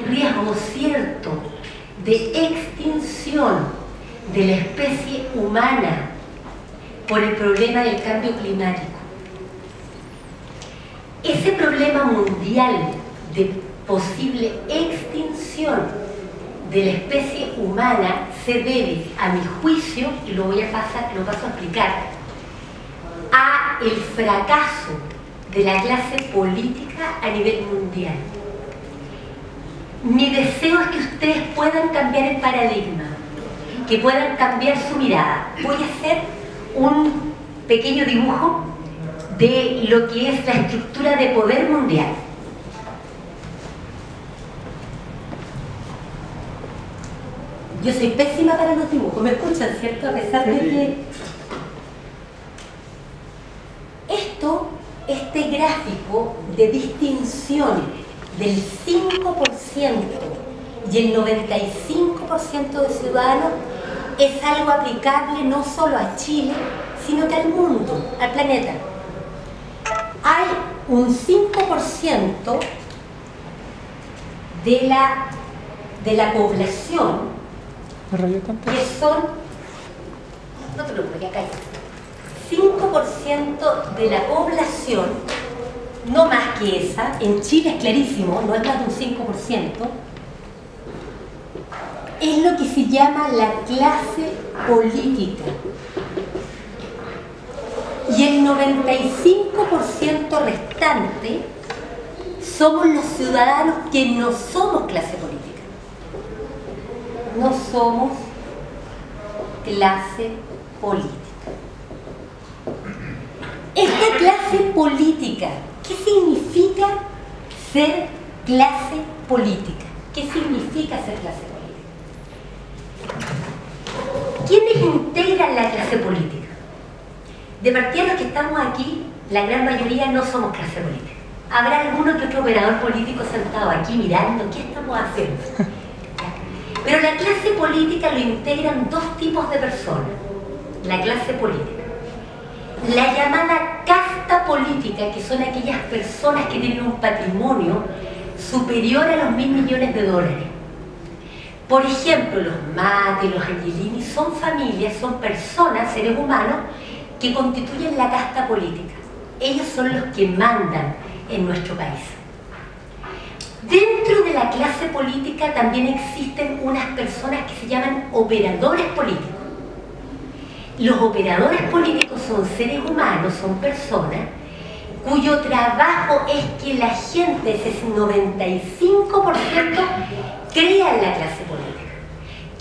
riesgo cierto de extinción de la especie humana por el problema del cambio climático. Ese problema mundial de posible extinción de la especie humana se debe, a mi juicio, y lo paso a explicar, a el fracaso de la clase política a nivel mundial. Mi deseo es que ustedes puedan cambiar el paradigma, que puedan cambiar su mirada. Voy a hacer un pequeño dibujo de lo que es la estructura de poder mundial. Yo soy pésima para los dibujos, me escuchan, ¿cierto? A pesar de que... Este gráfico de distinción del 5% y el 95% de ciudadanos es algo aplicable no solo a Chile, sino que al mundo, al planeta. Hay un 5% de la población que son, no te preocupes, acá hay 5% de la población, no más que esa, en Chile es clarísimo, no es más de un 5%, es lo que se llama la clase política. Y el 95% restante somos los ciudadanos que no somos clase política. No somos clase política. Esta clase política, ¿qué significa ser clase política? ¿Qué significa ser clase política? ¿Quiénes integran la clase política? De partida los que estamos aquí, la gran mayoría no somos clase política. Habrá alguno que otro operador político sentado aquí mirando qué estamos haciendo. Pero la clase política lo integran dos tipos de personas. La clase política. La llamada casta política, que son aquellas personas que tienen un patrimonio superior a los $1.000 millones. Por ejemplo, los Mate, los Angelini, son familias, son personas, seres humanos, que constituyen la casta política. Ellos son los que mandan en nuestro país. Dentro de la clase política también existen unas personas que se llaman operadores políticos. Los operadores políticos son seres humanos, son personas cuyo trabajo es que la gente, ese 95%, crea en la clase política.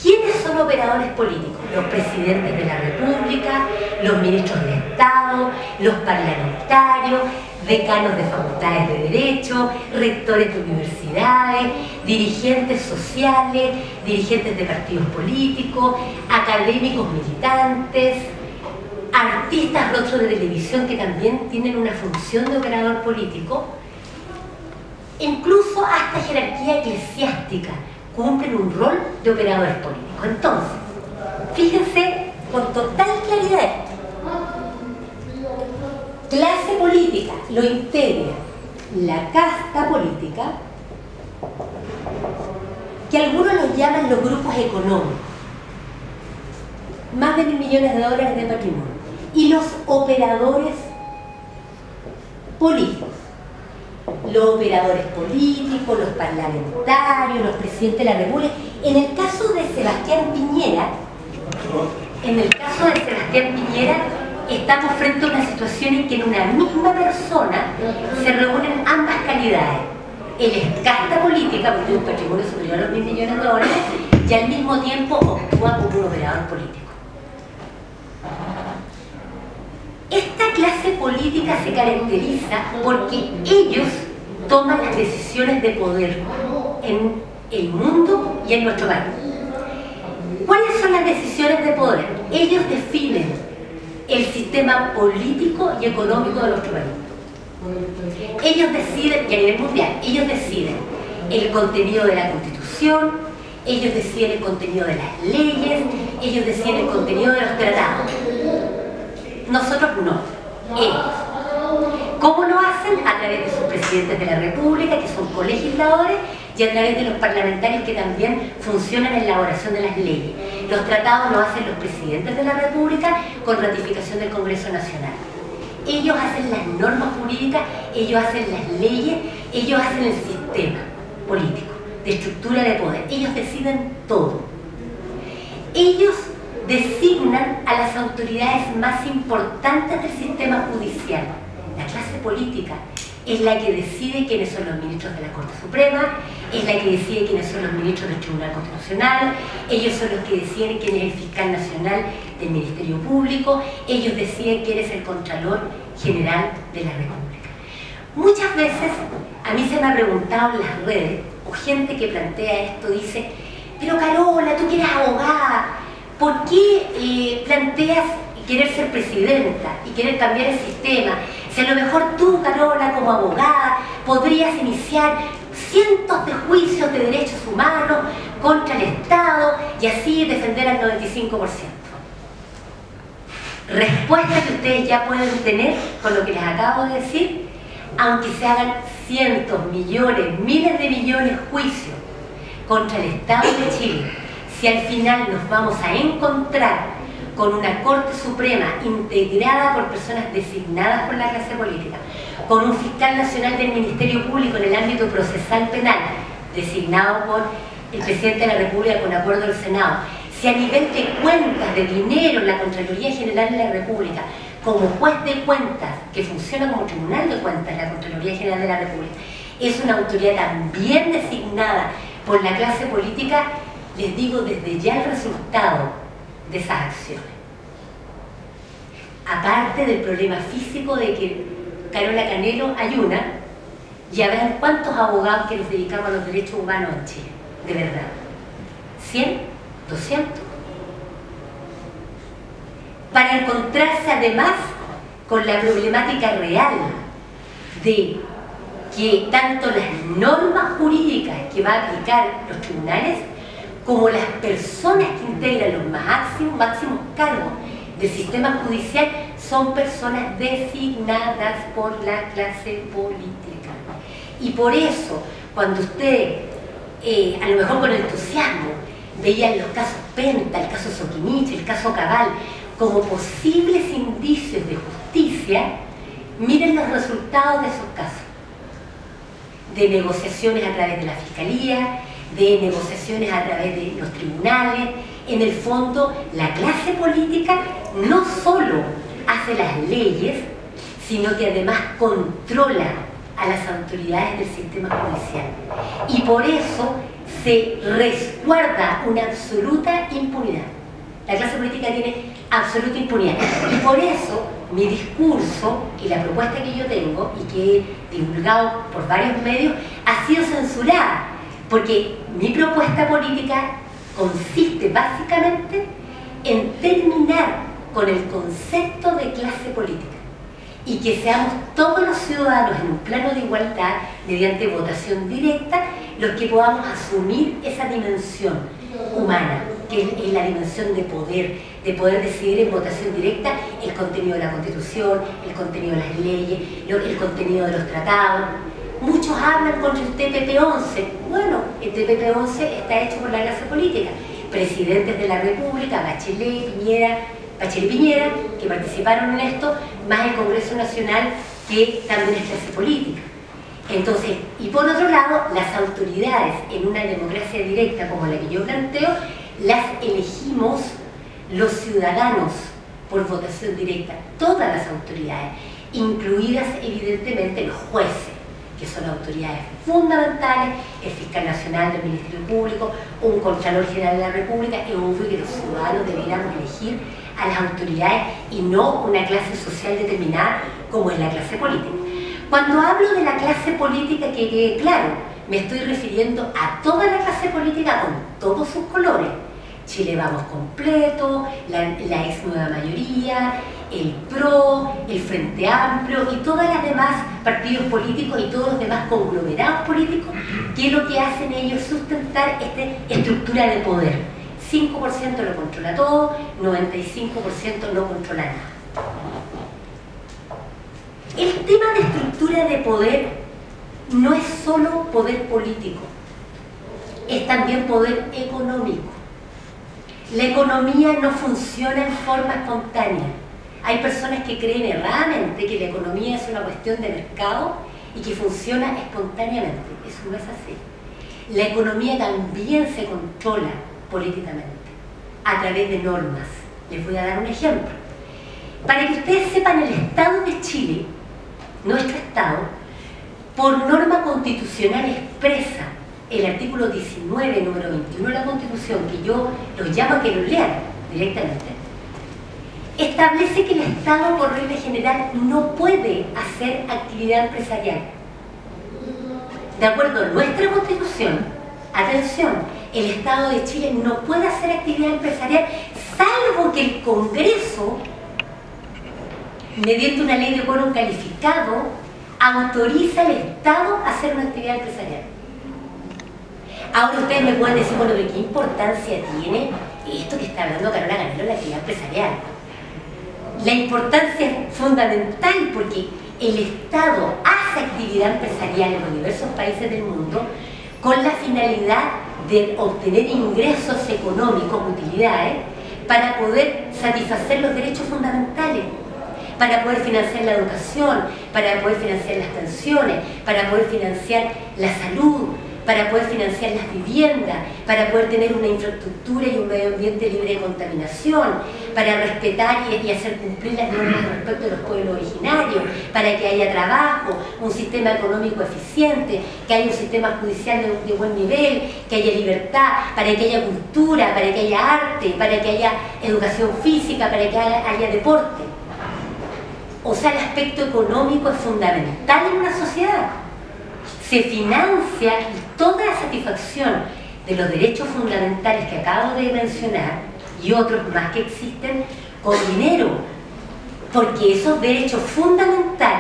¿Quiénes son operadores políticos? Los presidentes de la República, los ministros de Estado, los parlamentarios, decanos de facultades de Derecho, rectores de universidades, dirigentes sociales, dirigentes de partidos políticos, académicos militantes, artistas rostros de televisión que también tienen una función de operador político, incluso hasta jerarquía eclesiástica cumplen un rol de operadores políticos. Entonces, fíjense con total claridad esto. Clase política lo integra la casta política, que algunos los llaman los grupos económicos, más de $1.000 millones de patrimonio, y los operadores políticos. Los operadores políticos, los parlamentarios, los presidentes de la República. En el caso de Sebastián Piñera, estamos frente a una situación en que en una misma persona se reúnen ambas calidades. Él es casta política, porque tiene un patrimonio superior a los $1.000 millones, y al mismo tiempo actúa como un operador político. Esta clase política se caracteriza porque ellos toman las decisiones de poder en el mundo y en nuestro país. ¿Cuáles son las decisiones de poder? Ellos definen el sistema político y económico de nuestro país. Ellos deciden, y a nivel mundial, ellos deciden el contenido de la Constitución, ellos deciden el contenido de las leyes, ellos deciden el contenido de los tratados. Nosotros no, ellos. ¿Cómo lo hacen? A través de sus presidentes de la República, que son colegisladores, y y a través de los parlamentarios que también funcionan en la elaboración de las leyes. Los tratados los hacen los presidentes de la República con ratificación del Congreso Nacional. Ellos hacen las normas jurídicas, ellos hacen las leyes, ellos hacen el sistema político, de estructura de poder. Ellos deciden todo. Ellos designan a las autoridades más importantes del sistema judicial. La clase política es la que decide quiénes son los ministros de la Corte Suprema, es la que decide quiénes son los ministros del Tribunal Constitucional, ellos son los que deciden quién es el fiscal nacional del Ministerio Público, ellos deciden quién es el Contralor General de la República. Muchas veces a mí se me ha preguntado en las redes, o gente que plantea esto dice, pero Carola, tú que eres abogada, ¿por qué planteas querer ser presidenta y querer cambiar el sistema? Si a lo mejor tú, Carola, como abogada, podrías iniciar cientos de juicios de derechos humanos contra el Estado y así defender al 95%. Respuesta que ustedes ya pueden tener con lo que les acabo de decir, aunque se hagan cientos, millones, miles de millones de juicios contra el Estado de Chile, si al final nos vamos a encontrar con una Corte Suprema integrada por personas designadas por la clase política, con un fiscal nacional del Ministerio Público en el ámbito procesal penal, designado por el presidente de la República con acuerdo del Senado, si a nivel de cuentas, de dinero, la Contraloría General de la República, como juez de cuentas, que funciona como tribunal de cuentas, la Contraloría General de la República, es una autoridad también designada por la clase política, les digo desde ya el resultado de esas acciones. Aparte del problema físico de que Carola Canelo ayuna, ya vean cuántos abogados que nos dedicamos a los derechos humanos en Chile, de verdad. ¿100? ¿200? Para encontrarse además con la problemática real de que tanto las normas jurídicas que va a aplicar los tribunales como las personas que integran los máximos cargos del sistema judicial son personas designadas por la clase política. Y por eso, cuando usted, a lo mejor con entusiasmo, veían los casos Penta, el caso Soquimich, el caso Cabal, como posibles indicios de justicia, miren los resultados de esos casos. De negociaciones a través de la Fiscalía, de negociaciones a través de los tribunales. En el fondo, la clase política no solo hace las leyes, sino que además controla a las autoridades del sistema judicial. Y por eso se resguarda una absoluta impunidad. La clase política tiene absoluta impunidad. Y por eso mi discurso y la propuesta que yo tengo y que he divulgado por varios medios ha sido censurada. Porque mi propuesta política consiste básicamente en terminar con el concepto de clase política y que seamos todos los ciudadanos en un plano de igualdad, mediante votación directa, los que podamos asumir esa dimensión humana, que es la dimensión de poder decidir en votación directa el contenido de la Constitución, el contenido de las leyes, el contenido de los tratados. Muchos hablan contra el TPP-11. Bueno, el TPP-11 está hecho por la clase política. Presidentes de la República, Bachelet, Piñera, que participaron en esto, más el Congreso Nacional, que también es clase política. Entonces, y por otro lado, las autoridades en una democracia directa como la que yo planteo, las elegimos los ciudadanos por votación directa, todas las autoridades, incluidas evidentemente los jueces, que son autoridades fundamentales, el fiscal nacional del Ministerio Público, un Contralor General de la República. Es obvio que los ciudadanos deberíamos elegir a las autoridades y no una clase social determinada como es la clase política. Cuando hablo de la clase política, que quede claro, me estoy refiriendo a toda la clase política con todos sus colores. Chile Vamos completo, la ex nueva mayoría, el PRO, el Frente Amplio y todas las demás partidos políticos y todos los demás conglomerados políticos, que lo que hacen ellos es sustentar esta estructura de poder. 5% lo controla todo, 95% no controla nada. El tema de estructura de poder no es solo poder político, es también poder económico. La economía no funciona en forma espontánea. Hay personas que creen erradamente que la economía es una cuestión de mercado y que funciona espontáneamente. Eso no es así. La economía también se controla políticamente, a través de normas. Les voy a dar un ejemplo. Para que ustedes sepan, el Estado de Chile, nuestro Estado, por norma constitucional expresa, el artículo 19, número 21 de la Constitución, que yo los llamo a que lo lean directamente, establece que el Estado, por regla general, no puede hacer actividad empresarial. De acuerdo a nuestra Constitución, atención, el Estado de Chile no puede hacer actividad empresarial salvo que el Congreso, mediante una ley de quórum calificado, autoriza al Estado a hacer una actividad empresarial. Ahora ustedes me pueden decir, bueno, ¿de qué importancia tiene esto que está hablando Carola Ganelo, la actividad empresarial? La importancia es fundamental porque el Estado hace actividad empresarial en los diversos países del mundo con la finalidad de obtener ingresos económicos, utilidades, para poder satisfacer los derechos fundamentales, para poder financiar la educación, para poder financiar las pensiones, para poder financiar la salud, para poder financiar las viviendas, para poder tener una infraestructura y un medio ambiente libre de contaminación, para respetar y hacer cumplir las normas respecto a los pueblos originarios, para que haya trabajo, un sistema económico eficiente, que haya un sistema judicial de buen nivel, que haya libertad, para que haya cultura, para que haya arte, para que haya educación física, para que haya deporte. O sea, el aspecto económico es fundamental en una sociedad. Se financia toda la satisfacción de los derechos fundamentales que acabo de mencionar y otros más que existen con dinero, porque esos derechos fundamentales